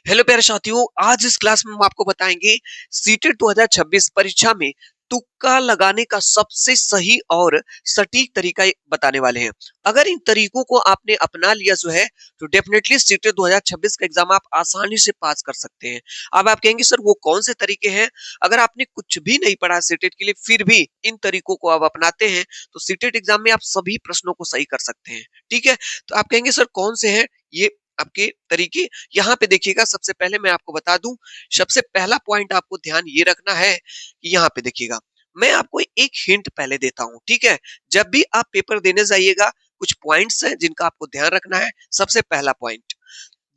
Hello प्यारे साथियों, आज इस क्लास में हम आपको बताएंगे सीटेट 2026 परीक्षा में तुक्का लगाने का सबसे सही और सटीक तरीका बताने वाले हैं। अगर इन तरीकों को आपने अपना लिया जो है तो डेफिनेटली सीटेट 2026 का एग्जाम आप आसानी से पास कर सकते हैं। अब आप कहेंगे सर वो कौन से तरीके हैं? अगर आपने कुछ भी नहीं पढ़ा सीटेट के लिए फिर भी इन तरीकों को आप अपनाते हैं तो सीटेट एग्जाम में आप सभी प्रश्नों को सही कर सकते हैं। ठीक है, तो आप कहेंगे सर कौन से हैं ये आपके तरीके? यहाँ पे देखिएगा, सबसे पहले मैं आपको बता दूं, सबसे पहला पॉइंट आपको ध्यान ये रखना है कि यहाँ पे देखिएगा, मैं आपको एक हिंट पहले देता हूं। ठीक है, जब भी आप पेपर देने जाइएगा कुछ पॉइंट्स हैं जिनका आपको ध्यान रखना है। सबसे पहला पॉइंट,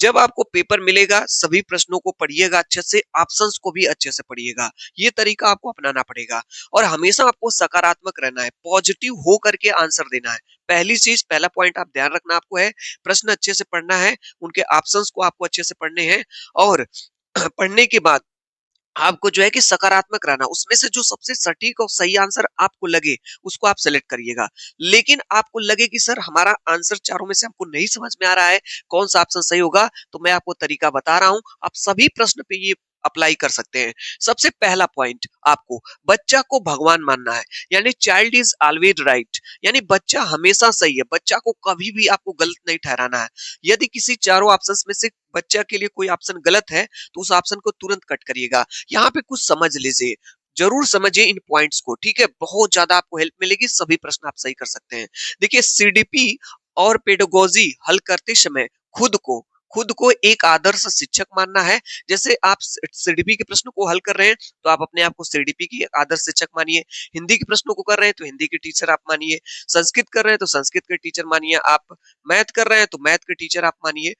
जब आपको पेपर मिलेगा सभी प्रश्नों को पढ़िएगा अच्छे से, ऑप्शंस को भी अच्छे से पढ़िएगा। ये तरीका आपको अपनाना पड़ेगा और हमेशा आपको सकारात्मक रहना है, पॉजिटिव हो करके आंसर देना है। पहली चीज, पहला पॉइंट आप ध्यान रखना आपको है, प्रश्न अच्छे से पढ़ना है, उनके ऑप्शंस को आपको अच्छे से पढ़ने हैं और पढ़ने के बाद आपको जो है कि सकारात्मक रहना, उसमें से जो सबसे सटीक और सही आंसर आपको लगे उसको आप सेलेक्ट करिएगा। लेकिन आपको लगे कि सर हमारा आंसर चारों में से हमको नहीं समझ में आ रहा है, कौन सा ऑप्शन सही होगा, तो मैं आपको तरीका बता रहा हूं, आप सभी प्रश्न पे ये अप्लाई कर सकते हैं। सबसे पहला पॉइंट, आपको बच्चा को भगवान मानना है, यानी चाइल्ड इज ऑलवेज राइट, यानी बच्चा हमेशा सही है, बच्चा को कभी भी आपको गलत नहीं ठहराना है। यदि किसी चारों ऑप्शंस में से बच्चा के लिए कोई ऑप्शन गलत है तो उस ऑप्शन को तुरंत कट करिएगा। यहाँ पे कुछ समझ लीजिए, जरूर समझिए इन पॉइंट्स को। ठीक है, बहुत ज्यादा आपको हेल्प मिलेगी, सभी प्रश्न आप सही कर सकते हैं। देखिए, सीडीपी और पेडागोजी हल करते समय खुद को खुद को एक आदर्श शिक्षक मानना है। जैसे आप सीडीपी के प्रश्न को हल कर रहे हैं तो आप अपने आप को सीडीपी की आदर्श शिक्षक मानिए, हिंदी के प्रश्नों को कर रहे हैं तो हिंदी के टीचर आप मानिए, संस्कृत कर रहे हैं तो संस्कृत के टीचर मानिए आप, मैथ कर रहे हैं तो मैथ के टीचर आप मानिए।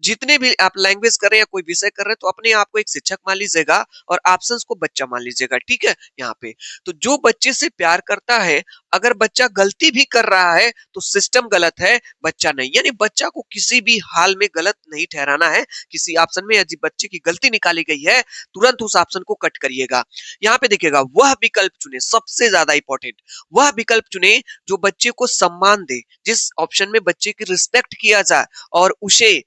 जितने भी आप लैंग्वेज कर रहे हैं या कोई विषय कर रहे हैं तो अपने आप को एक शिक्षक मान लीजिएगा और ऑप्शंस को बच्चा मान लीजिएगा। ठीक है, यहाँ पे तो जो बच्चे से प्यार करता है, अगर बच्चा गलती भी कर रहा है तो सिस्टम गलत है, बच्चा नहीं। यानी बच्चा को किसी भी हाल में गलत नहीं ठहराना है। किसी ऑप्शन में यदि बच्चे की गलती निकाली गई है तुरंत उस ऑप्शन को कट करिएगा। यहाँ पे देखिएगा, वह विकल्प चुने, सबसे ज्यादा इंपॉर्टेंट, वह विकल्प चुने जो बच्चे को सम्मान दे, जिस ऑप्शन में बच्चे की रिस्पेक्ट किया जाए और उसे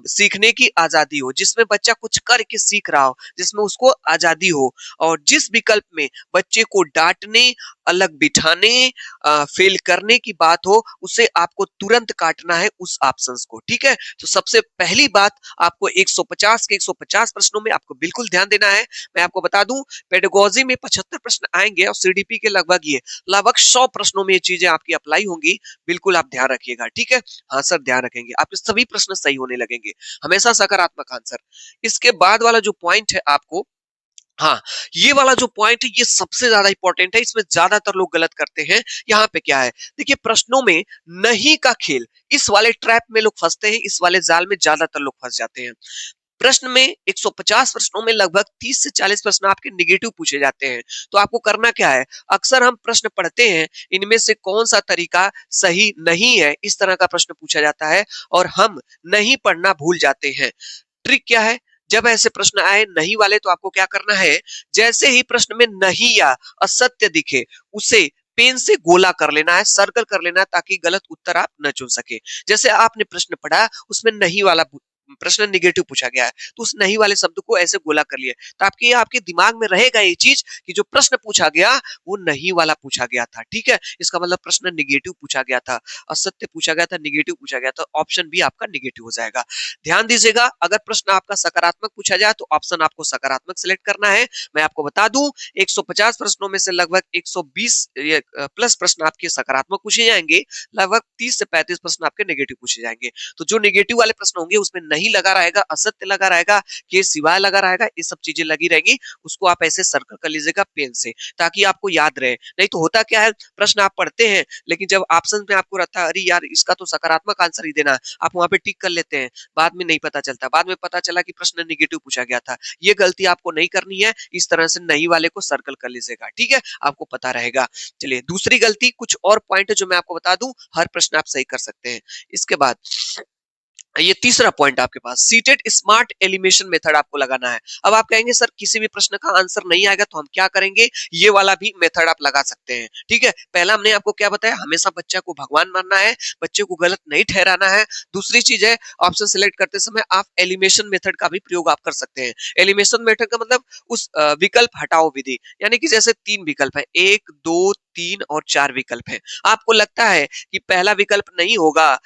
सीखने की आजादी हो, जिसमें बच्चा कुछ करके सीख रहा हो, जिसमें उसको आजादी हो। और जिस विकल्प में बच्चे को डांटने, अलग बिठाने, फेल करने की बात हो, उसे आपको तुरंत काटना है उस ऑप्शंस को। ठीक है, तो सबसे पहली बात, आपको 150 के 150 प्रश्नों में आपको बिल्कुल ध्यान देना है। मैं आपको बता दूं, पेडागोजी में 75 प्रश्न आएंगे और सीडीपी के लगभग 100 प्रश्नों में ये चीजें आपकी अप्लाई होंगी। बिल्कुल आप ध्यान रखिएगा। ठीक है, हाँ सर ध्यान रखेंगे, आपके सभी प्रश्न सही होने लगेंगे, हमेशा सकारात्मक आंसर। इसके बाद वाला जो पॉइंट है आपको, हाँ, ये वाला जो पॉइंट है ये सबसे ज्यादा इंपॉर्टेंट है, इसमें ज्यादातर लोग गलत करते हैं। यहाँ पे क्या है, देखिए प्रश्नों में नहीं का खेल, इस वाले ट्रैप में लोग फंसते हैं, इस वाले जाल में ज्यादातर लोग फंस जाते हैं। प्रश्न में 150 प्रश्नों में लगभग 30 से 40 प्रश्न आपके निगेटिव पूछे जाते हैं। तो आपको करना क्या है, अक्सर हम प्रश्न पढ़ते हैं, इनमें से कौन सा तरीका सही नहीं है, इस तरह का प्रश्न पूछा जाता है और हम नहीं पढ़ना भूल जाते हैं। ट्रिक क्या है, जब ऐसे प्रश्न आए नहीं वाले तो आपको क्या करना है, जैसे ही प्रश्न में नहीं या असत्य दिखे उसे पेन से गोला कर लेना है, सर्कल कर लेना है, ताकि गलत उत्तर आप न चुन सके। जैसे आपने प्रश्न पढ़ा, उसमें नहीं वाला प्रश्न निगेटिव पूछा गया है तो उस नहीं वाले शब्द को ऐसे गोला कर लिया, ताकि आपके दिमाग में रहेगा ये चीज कि जो प्रश्न पूछा गया वो नहीं वाला पूछा गया था। ठीक है, इसका मतलब प्रश्न निगेटिव पूछा गया था, असत्य पूछा गया था, निगेटिव पूछा गया था, ऑप्शन बी आपका निगेटिव हो जाएगा। ध्यान दीजिएगा, अगर प्रश्न आपका सकारात्मक पूछा जाए तो ऑप्शन आपको सकारात्मक सिलेक्ट करना है। मैं आपको बता दूं, 150 प्रश्नों में से लगभग 120 प्लस प्रश्न आपके सकारात्मक पूछे जाएंगे, लगभग 30 से 35 प्रश्न आपके नेगेटिव पूछे जाएंगे। तो जो नेगेटिव वाले प्रश्न होंगे उसमें नहीं लगा रहेगा, असत्य लगा रहेगा, के सिवाय लगा रहेगा, ये सब चीजें लगी रहेंगी, उसको आप ऐसे सर्कल कर लीजिएगा पेन से, ताकि आपको याद रहे। नहीं तो होता क्या है, प्रश्न आप पढ़ते हैं लेकिन जब ऑप्शन में आपको रहता है अरे यार इसका तो सकारात्मक आंसर ही देना है, आप वहां पे टिक कर लेते हैं, बाद में नहीं पता चलता, बाद में पता चला कि प्रश्न निगेटिव पूछा गया था। ये गलती आपको नहीं करनी है, इस तरह से नहीं वाले को सर्कल कर लीजिएगा। ठीक है, आपको पता रहेगा। चलिए, दूसरी गलती, कुछ और पॉइंट है जो मैं आपको बता दूं, हर प्रश्न आप सही कर सकते हैं। इसके बाद ये तीसरा पॉइंट आपके पास सीटेड स्मार्ट एलिमिनेशन मेथड आपको लगाना है। अब आप कहेंगे सर किसी भी प्रश्न का आंसर नहीं आएगा तो हम क्या करेंगे? ये वाला भी मेथड आप लगा सकते हैं। ठीक है? पहला हमने आपको क्या बताया, हमेशा बच्चा को भगवान मानना है, बच्चे को गलत नहीं ठहराना है। दूसरी चीज है, ऑप्शन सिलेक्ट करते समय आप एलिमिनेशन मेथड का भी प्रयोग आप कर सकते हैं। एलिमिनेशन मेथड का मतलब उस विकल्प हटाओ विधि, यानी कि जैसे 3 विकल्प है, 1, 2, 3 और 4 विकल्प हैं। आपको लगता है कि पहला विकल्प नहीं होगा,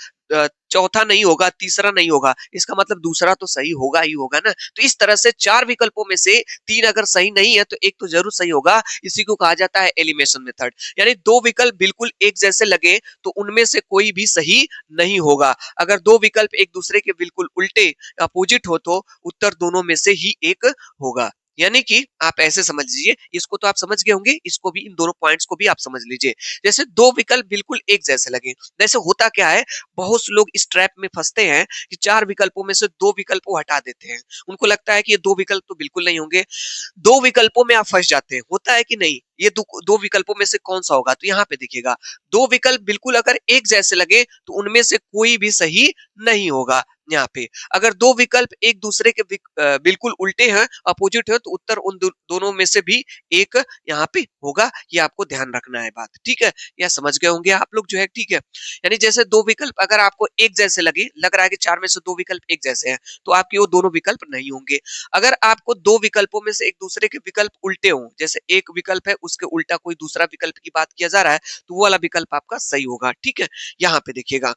चौथा नहीं होगा, तीसरा नहीं होगा, इसका मतलब दूसरा तो सही होगा ही होगा ना। तो इस तरह से 4 विकल्पों में से 3 अगर सही नहीं है तो एक तो जरूर सही होगा। इसी को कहा जाता है एलिमिनेशन मेथड। यानी 2 विकल्प बिल्कुल एक जैसे लगे तो उनमें से कोई भी सही नहीं होगा। अगर 2 विकल्प एक दूसरे के बिल्कुल उल्टे अपोजिट हो तो उत्तर दोनों में से ही एक होगा। यानी कि आप ऐसे समझ लीजिए, इसको तो आप समझ गए होंगे, इसको भी, इन दोनों पॉइंट्स को भी आप समझ लीजिए। जैसे 2 विकल्प बिल्कुल एक जैसे लगे, वैसे होता क्या है, बहुत से लोग इस ट्रैप में फंसते हैं कि 4 विकल्पों में से 2 विकल्प को हटा देते हैं। उनको लगता है कि ये 2 विकल्प तो बिल्कुल नहीं होंगे। 2 विकल्पों में आप फंस जाते हैं। होता है कि नहीं? ये 2 विकल्पों में से कौन-सा होगा? तो यहाँ पे देखिएगा, 2 विकल्प बिल्कुल अगर एक जैसे लगे तो उनमें से कोई भी सही नहीं होगा यहाँ पे। अगर 2 विकल्प एक दूसरे के बिल्कुल उल्टे हैं, अपोजिट है, तो उत्तर उन दोनों में से भी एक यहाँ पे होगा। ये आपको ध्यान रखना है बात। ठीक है? यह समझ गए होंगे आप लोग जो है, ठीक है? यानी जैसे 2 विकल्प अगर आपको एक जैसे लगे, लग रहा है कि 4 में से 2 विकल्प एक जैसे हैं, तो आपके वो दोनों विकल्प नहीं होंगे। अगर आपको 2 विकल्पों में से एक दूसरे के विकल्प उल्टे हों, जैसे एक विकल्प है उसके उल्टा कोई दूसरा विकल्प की बात किया जा रहा है, तो वो वाला विकल्प आपका सही होगा। ठीक है? यहाँ पे देखिएगा,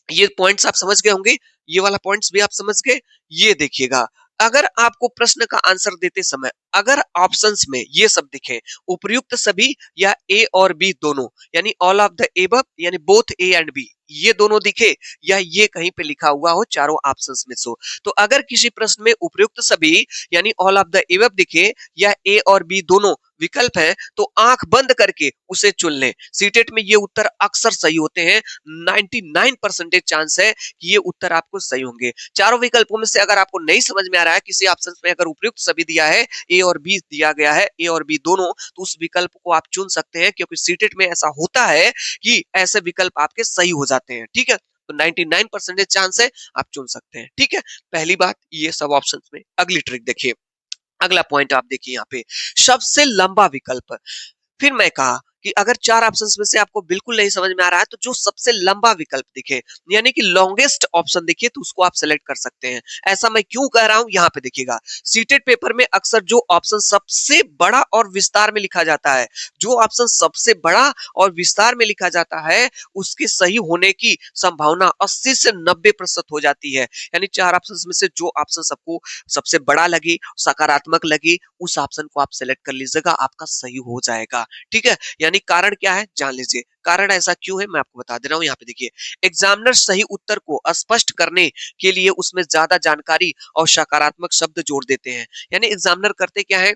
ये पॉइंट्स आप समझ गए होंगे, ये वाला पॉइंट्स भी आप समझ गए। ये देखिएगा, अगर आपको प्रश्न का आंसर देते समय अगर ऑप्शंस में ये सब दिखे, उपर्युक्त सभी या ए और बी दोनों, यानी ऑल ऑफ द एबव, यानी बोथ ए एंड बी, ये दोनों दिखे, या ये कहीं पे लिखा हुआ हो चारों ऑप्शंस में सो, तो अगर किसी प्रश्न में उपर्युक्त सभी यानी ऑल ऑफ द एबव दिखे या ए और बी दोनों विकल्प है, तो आंख बंद करके उसे चुन लें। सीटेट में ये उत्तर अक्सर सही होते हैं। 99% चांस है कि ये उत्तर आपको सही होंगे। चारों विकल्पों में से अगर आपको नहीं समझ में आ रहा है, किसी ऑप्शन में अगर उपयुक्त सभी दिया है, ए और बी दिया गया है, ए और बी दोनों, तो उस विकल्प को आप चुन सकते हैं, क्योंकि सीटेट में ऐसा होता है कि ऐसे विकल्प आपके सही हो जाते हैं। ठीक है? तो 99% चांस है आप चुन सकते हैं। ठीक है? पहली बात ये सब ऑप्शन में। अगली ट्रिक देखिए, अगला पॉइंट आप देखिए यहाँ पे, सबसे लंबा विकल्प। फिर मैं कहा कि अगर 4 ऑप्शंस में से आपको बिल्कुल नहीं समझ में आ रहा है, तो जो सबसे लंबा विकल्प दिखे, यानी कि लॉन्गेस्ट ऑप्शन दिखे, तो उसको आप सेलेक्ट कर सकते हैं। ऐसा मैं क्यों कह रहा हूं, यहाँ पे देखिएगा, सीटेड पेपर में अक्सर जो ऑप्शन सबसे बड़ा और विस्तार में लिखा जाता है, जो ऑप्शन सबसे बड़ा और विस्तार में लिखा जाता है, उसके सही होने की संभावना 80 से 90% हो जाती है। यानी 4 ऑप्शन में से जो ऑप्शन सबको सबसे बड़ा लगे, सकारात्मक लगे, उस ऑप्शन को आप सेलेक्ट कर लीजिएगा, आपका सही हो जाएगा। ठीक है? यानी कारण क्या है जान लीजिए। कारण ऐसा क्यों है मैं आपको बता दे रहा हूं। यहाँ पे देखिए, एग्जामिनर सही उत्तर को स्पष्ट करने के लिए उसमें ज्यादा जानकारी और सकारात्मक शब्द जोड़ देते हैं। यानी एग्जामिनर करते क्या है,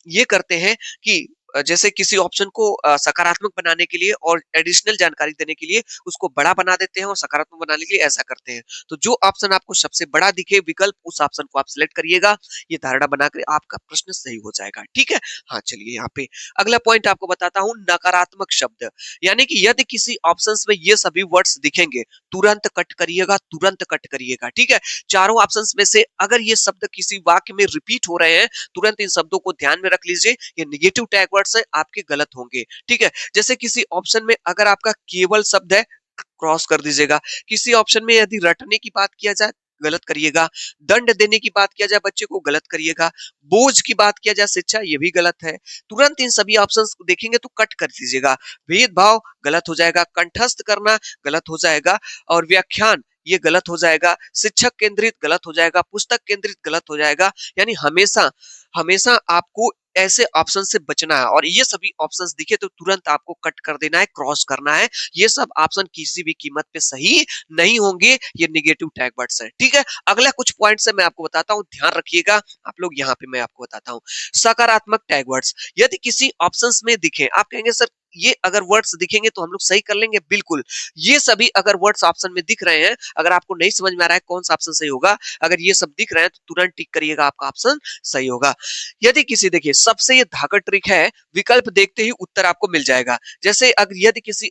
ये करते हैं कि जैसे किसी ऑप्शन को सकारात्मक बनाने के लिए और एडिशनल जानकारी देने के लिए उसको बड़ा बना देते हैं, और सकारात्मक बनाने के लिए ऐसा करते हैं। तो जो ऑप्शन आपको सबसे बड़ा दिखे विकल्प, उस ऑप्शन को आप सिलेक्ट करिएगा। ये धारणा बनाकर आपका प्रश्न सही हो जाएगा। ठीक है? हाँ, चलिए यहाँ पे अगला पॉइंट आपको बताता हूँ, नकारात्मक शब्द। यानी कि यदि किसी ऑप्शंस में ये सभी वर्ड्स दिखेंगे, तुरंत कट करिएगा, तुरंत कट करिएगा। ठीक है? चारों ऑप्शंस में से अगर ये शब्द किसी वाक्य में रिपीट हो रहे हैं, तुरंत इन शब्दों को ध्यान में रख लीजिए। ये नेगेटिव टैग वर्ड्स हैं, आपके गलत होंगे। ठीक है? जैसे किसी ऑप्शन में अगर आपका केवल शब्द है, क्रॉस कर दीजिएगा। किसी ऑप्शन में यदि रटने की बात किया जाए, गलत करिएगा। दंड देने की बात किया जाए बच्चे को, गलत करिएगा। बोझ की बात किया जाए शिक्षा, ये भी गलत है। तुरंत इन सभी ऑप्शंस को देखेंगे तो कट कर दीजिएगा। भेदभाव गलत हो जाएगा, कंठस्थ करना गलत हो जाएगा, और व्याख्यान ये गलत हो जाएगा, शिक्षक केंद्रित गलत हो जाएगा, पुस्तक केंद्रित गलत हो जाएगा। यानी हमेशा हमेशा आपको ऐसे ऑप्शन से बचना है, और ये सभी ऑप्शंस दिखे तो तुरंत आपको कट कर देना है, क्रॉस करना है। ये सब ऑप्शन किसी भी कीमत पे सही नहीं होंगे, ये नेगेटिव टैग वर्ड्स हैं। ठीक है? अगला कुछ पॉइंट्स है मैं आपको बताता हूं, ध्यान रखिएगा आप लोग। यहाँ पे मैं आपको बताता हूं, सकारात्मक टैग वर्ड्स। यदि किसी ऑप्शंस में दिखे, आप कहेंगे सर ये अगर वर्ड्स दिखेंगे तो हम लोग सही कर लेंगे बिल्कुल। ये सभी अगर वर्ड्स ऑप्शन में दिख रहे हैं, अगर आपको नहीं समझ में आ रहा है कौन सा ऑप्शन सही होगा, अगर ये सब दिख रहे हैं तो तुरंत टिक करिएगा, आपका ऑप्शन सही होगा। यदि किसी देखिए सबसे ये धाकड़ ट्रिक है, विकल्प देखते ही उत्तर आपको मिल जाएगा। जैसे अगर यदि किसी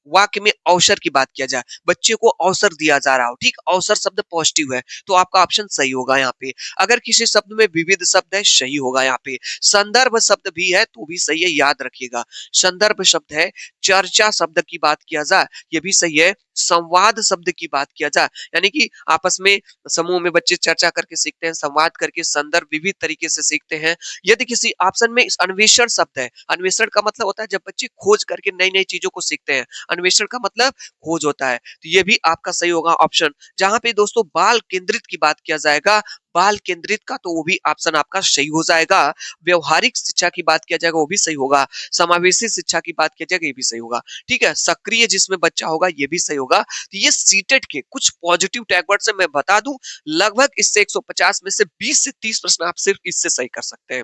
वाक्य में अवसर की बात किया जाए, बच्चे को अवसर दिया जा रहा हो, ठीक, अवसर शब्द पॉजिटिव है तो आपका ऑप्शन सही होगा यहाँ पे। अगर किसी शब्द में विविध शब्द है, सही होगा यहाँ पे। संदर्भ शब्द भी है तो भी सही है, याद रखिएगा। संदर्भ शब्द है। चर्चा शब्द की बात किया जाए, ये भी सही है। संवाद शब्द की बात किया जाए, यानी कि आपस में समूह में बच्चे चर्चा करके सीखते हैं, संवाद करके, संदर्भ विविध तरीके से सीखते हैं। यदि किसी ऑप्शन में अन्वेषण शब्द है, अन्वेषण का मतलब होता है जब बच्चे खोज करके नई नई चीजों को सीखते हैं, अन्वेषण का मतलब खोज होता है, तो ये भी आपका सही होगा ऑप्शन। जहां पे दोस्तों बाल केंद्रित की बात किया जाएगा, बाल केंद्रित का तो वो भी ऑप्शन आपका सही हो जाएगा। व्यवहारिक शिक्षा की बात किया जाएगा वो भी सही होगा। समावेशी शिक्षा की बात किया जाएगा ये भी सही होगा। ठीक है, सक्रिय जिसमें बच्चा होगा ये भी सही होगा। तो ये सीटेट के कुछ पॉजिटिव टैग वर्ड से मैं बता दूं, लगभग इससे 150 में से 20 से 30 प्रश्न आप सिर्फ इससे सही कर सकते हैं,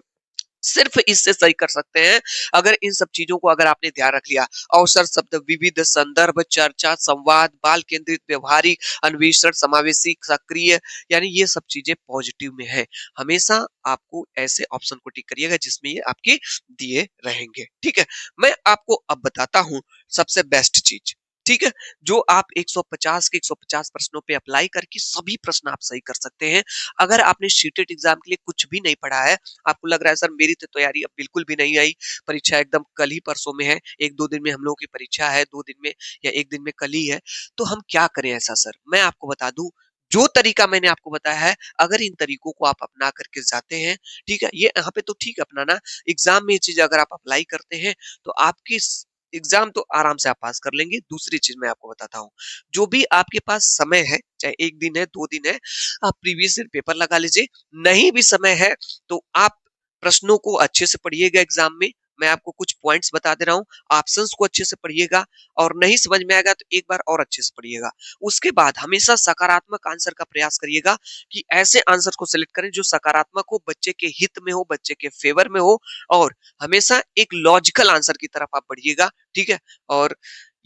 सिर्फ इससे सही कर सकते हैं। अगर इन सब चीजों को अगर आपने ध्यान रख लिया, अवसर शब्द, विविध, संदर्भ, चर्चा, संवाद, बाल केंद्रित, व्यवहारिक, अन्वेषण, समावेशी, सक्रिय, यानी ये सब चीजें पॉजिटिव में है। हमेशा आपको ऐसे ऑप्शन को टिक करिएगा जिसमें ये आपके दिए रहेंगे। ठीक है, मैं आपको अब बताता हूं सबसे बेस्ट चीज। ठीक है, जो आप 150 के 150 प्रश्नों पे अप्लाई करके सभी प्रश्न आप सही कर सकते हैं। अगर आपने शीटेट एग्जाम के लिए कुछ भी नहीं पढ़ा है, आपको लग रहा है सर मेरी तो तैयारी अब बिल्कुल भी नहीं आई, परीक्षा एकदम कल ही परसों में है, 1-2 दिन में हम लोगों की परीक्षा है, 2 दिन में या 1 दिन में कल ही है, तो हम क्या करें ऐसा सर? मैं आपको बता दूं, जो तरीका मैंने आपको बताया है, अगर इन तरीकों को आप अपना करके जाते हैं, ठीक है, ये यहाँ पे तो ठीक है अपनाना, एग्जाम में ये चीज अगर आप अप्लाई करते हैं तो आपकी एग्जाम तो आराम से आप पास कर लेंगे। दूसरी चीज मैं आपको बताता हूँ, जो भी आपके पास समय है, चाहे 1 दिन है, 2 दिन है, आप प्रीवियस ईयर पेपर लगा लीजिए। नहीं भी समय है तो आप प्रश्नों को अच्छे से पढ़िएगा एग्जाम में। मैं आपको कुछ पॉइंट्स बता दे रहा हूँ, ऑप्शंस को अच्छे से पढ़िएगा, और नहीं समझ में आएगा तो एक बार और अच्छे से पढ़िएगा। उसके बाद हमेशा सकारात्मक आंसर का प्रयास करिएगा कि ऐसे आंसर को सिलेक्ट करें जो सकारात्मक हो, बच्चे के हित में हो, बच्चे के फेवर में हो, और हमेशा एक लॉजिकल आंसर की तरफ आप बढ़िएगा। ठीक है, और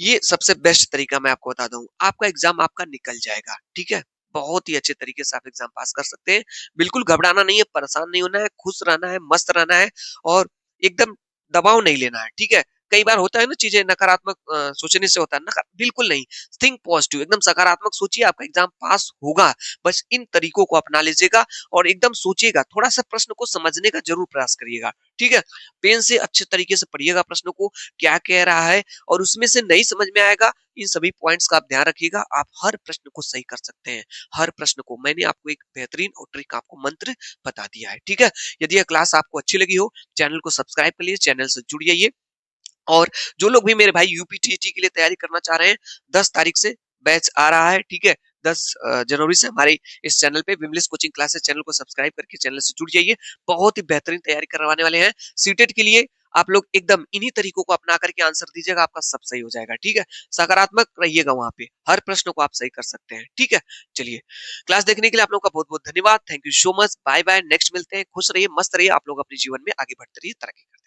ये सबसे बेस्ट तरीका मैं आपको बता दूं, आपका एग्जाम आपका निकल जाएगा। ठीक है, बहुत ही अच्छे तरीके से आप एग्जाम पास कर सकते हैं। बिल्कुल घबराना नहीं है, परेशान नहीं होना है, खुश रहना है, मस्त रहना है, और एकदम दबाव नहीं लेना है। ठीक है, कई बार होता है ना चीजें नकारात्मक सोचने से होता है, नकार बिल्कुल नहीं, थिंक पॉजिटिव, एकदम सकारात्मक सोचिए, आपका एग्जाम पास होगा। बस इन तरीकों को अपना लीजिएगा और एकदम सोचिएगा, थोड़ा सा प्रश्न को समझने का जरूर प्रयास करिएगा। ठीक है, पेन से अच्छे तरीके से पढ़िएगा प्रश्नों को, क्या कह रहा है, और उसमें से नहीं समझ में आएगा, इन सभी पॉइंट्स का आप ध्यान रखिएगा, आप हर प्रश्न को सही कर सकते हैं। हर प्रश्न को मैंने आपको एक बेहतरीन और ट्रिक, आपको मंत्र बता दिया है। ठीक है, यदि यह क्लास आपको अच्छी लगी हो, चैनल को सब्सक्राइब कर लीजिए, चैनल से जुड़िए। और जो लोग भी मेरे भाई यूपीटीटी के लिए तैयारी करना चाह रहे हैं, 10 तारीख से बैच आ रहा है। ठीक है, 10 जनवरी से हमारे इस चैनल पे विमलेश कोचिंग क्लासेस, चैनल को सब्सक्राइब करके चैनल से जुड़ जाइए। बहुत ही बेहतरीन तैयारी करवाने वाले हैं सीटेट के लिए। आप लोग एकदम इन्हीं तरीकों को अपना करके आंसर दीजिएगा, आपका सब सही हो जाएगा। ठीक है, सकारात्मक रहिएगा, वहां पे हर प्रश्न को आप सही कर सकते हैं। ठीक है, चलिए, क्लास देखने के लिए आप लोगों का बहुत बहुत धन्यवाद। Thank you so much, bye bye, next मिलते हैं। खुश रहिए, मस्त रहिए, आप लोग अपने जीवन में आगे बढ़ते रहिए, तरक्की करते रहिए।